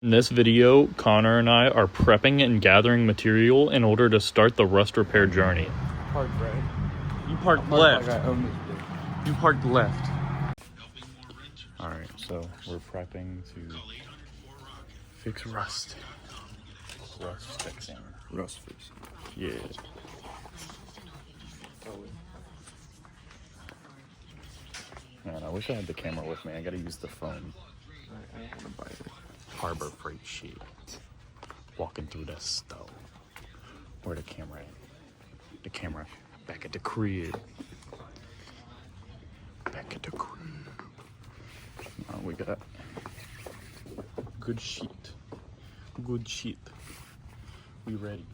In this video, Connor and I are prepping and gathering material in order to start the rust repair journey. Park right. You parked left. Like I own this bitch. You parked left. Alright, so we're prepping to fix rust. Rust fixing. Rust fixing. Yeah. Man, I wish I had the camera with me. I gotta use the phone. I don't want to buy it. Harbor Freight shit. Walking through the stove. Where the camera at? The camera back at the crib. Back at the crib. We got good sheet. Good sheet. We ready.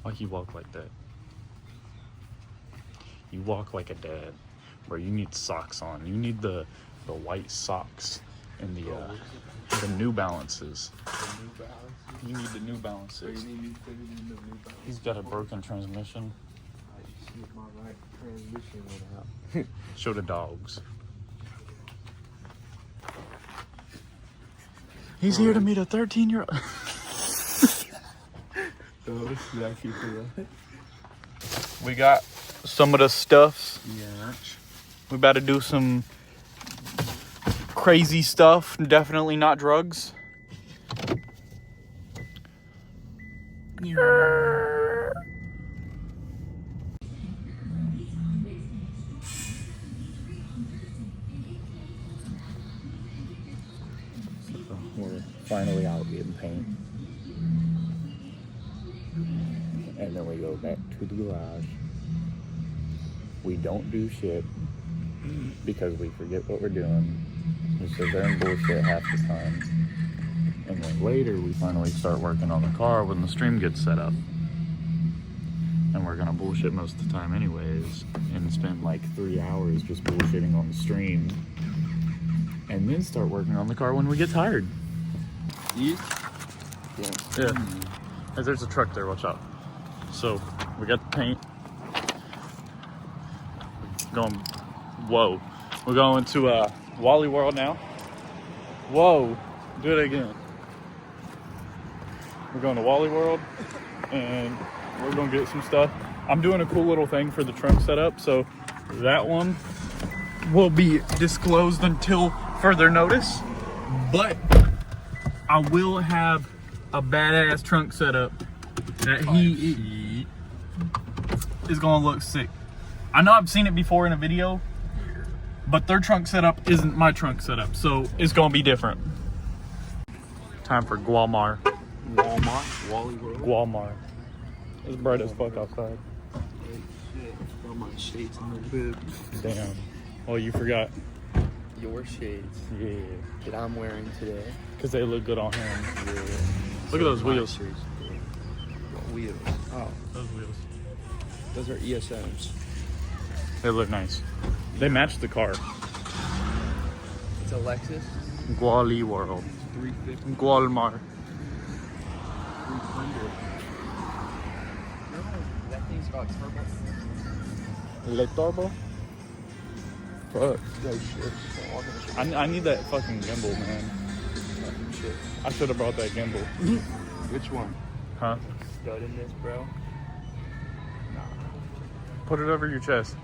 Why you walk like that? You walk like a dad. Bro, you need socks on. You need the white socks and the New Balances. The New Balance? You need the New Balances. So you need me to put it in the New Balance? He's got a broken transmission. I see my right transmission went out. Show the dogs. He's here to meet a 13-year-old. We got some of the stuffs. Yeah. We about to do some crazy stuff. Definitely not drugs. We're finally out getting paint. And then we go back to the garage. We don't do shit because we forget what we're doing. We sit there and bullshit half the time. And then later we finally start working on the car when the stream gets set up. And we're gonna bullshit most of the time anyways. And spend like 3 hours just bullshitting on the stream. And then start working on the car when we get tired. Yeah. Hey, there's a truck there, watch out. So, we got the paint. Whoa. We're going to Wally World now. Whoa. Do it again. We're going to Wally World and we're going to get some stuff. I'm doing a cool little thing for the trunk setup, so that one will be disclosed until further notice. But I will have a badass trunk setup that he is gonna look sick. I know I've seen it before in a video, but their trunk setup isn't my trunk setup, so it's gonna be different. Time for Walmart. Walmart? Wally World? Walmart. It's bright as fuck outside. Hey, shit. Throw my shades in the bib. Damn. Oh, you forgot. Your shades. Yeah. That I'm wearing today. Because they look good on him. Yeah. Look at those wheels. Shades. What wheels? Oh. Those wheels. Those are ESMs. They look nice. They match the car. It's a Lexus. Wally World. 350. Walmart. 300. No, that thing's got turbo. Le Turbo? Fuck. No shit. I need that fucking gimbal, man. Fucking shit. I should have brought that gimbal. Which one? Huh? Stud in this, bro. Nah. Put it over your chest.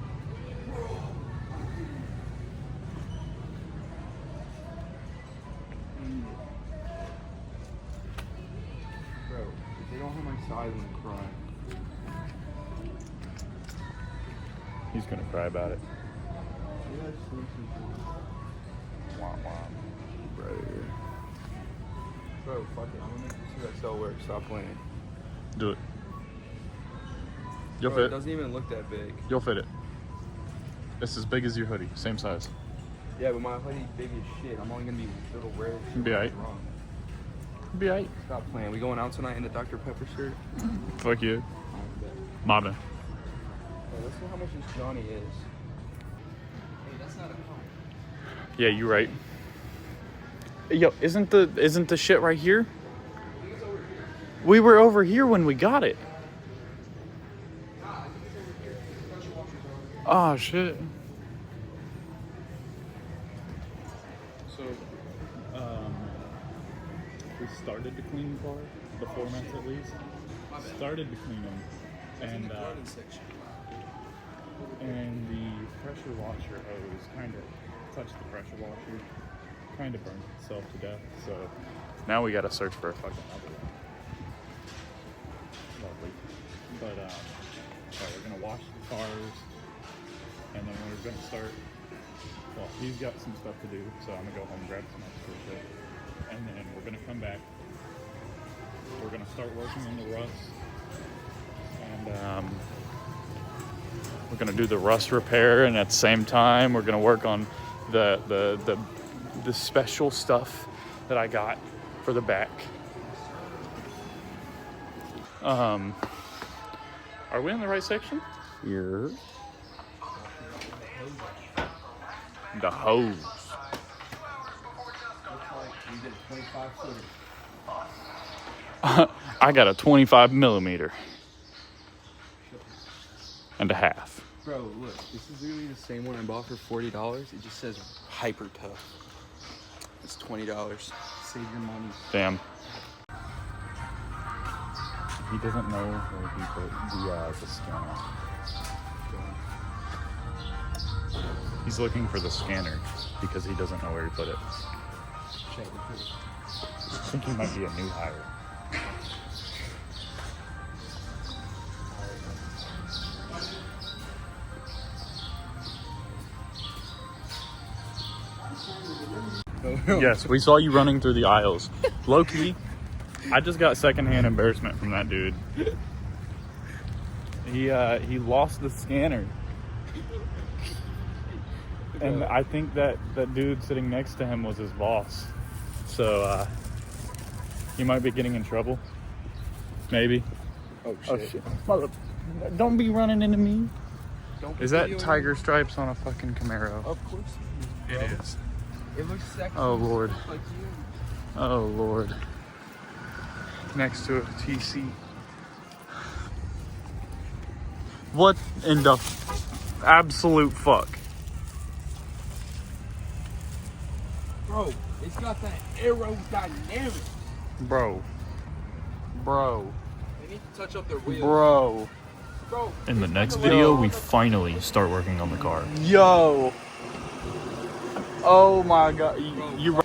Bro, if they don't have my size, I'm gonna cry. He's gonna cry about it. Wah, wah. Bro, fuck it. I'm gonna make this UXL work. Stop playing. Do it. You'll Bro, it fit. doesn't even look that big. You'll fit it. It's as big as your hoodie. Same size. Yeah, but my hoodie's big as shit. I'm only gonna be a little red. Be alright. Be alright. Stop playing. We going out tonight in the Dr. Pepper shirt? Fuck you. Bro, Mama. let's see how much this Johnny is. Hey, that's not a car. Yeah, you're right. Yo, isn't the shit right here? We were over here when we got it. Oh shit. So We started to clean the car, the formats at least. Started to clean them, and the pressure washer hose kind of touched the pressure washer, kind of burned itself to death. So now we got to search for a fucking other one. Lovely, but so we're gonna wash the cars, and then we're gonna start. Well, he's got some stuff to do, so I'm gonna go home and grab some extra shit. And then we're gonna come back. We're gonna start working on the rust. And we're gonna do the rust repair, and at the same time, we're gonna work on the special stuff that I got for the back. Are we in the right section? Yeah. The hose. I got a 25 millimeter and a half. Bro, look, this is literally the same one I bought for $40. It just says hyper tough. It's $20. Save your money. Damn. He doesn't know where he put the scanner. He's looking for the scanner because he doesn't know where he put it. I think he might be a new hire. Yes, we saw you running through the aisles. Low-key, I just got secondhand embarrassment from that dude. He lost the scanner. And I think that dude sitting next to him was his boss. So, he might be getting in trouble. Maybe. Oh shit. Mother, don't be running into me. Is that tiger stripes on a fucking Camaro? Of course It is. It looks sexy. Oh, Lord. Like you. Oh, Lord. Next to a TC. What in the absolute fuck? Bro, it's got that aerodynamic. Bro. They need to touch up their wheels. Bro. Bro. In the next video, we finally start working on the car. Yo. Oh my god. You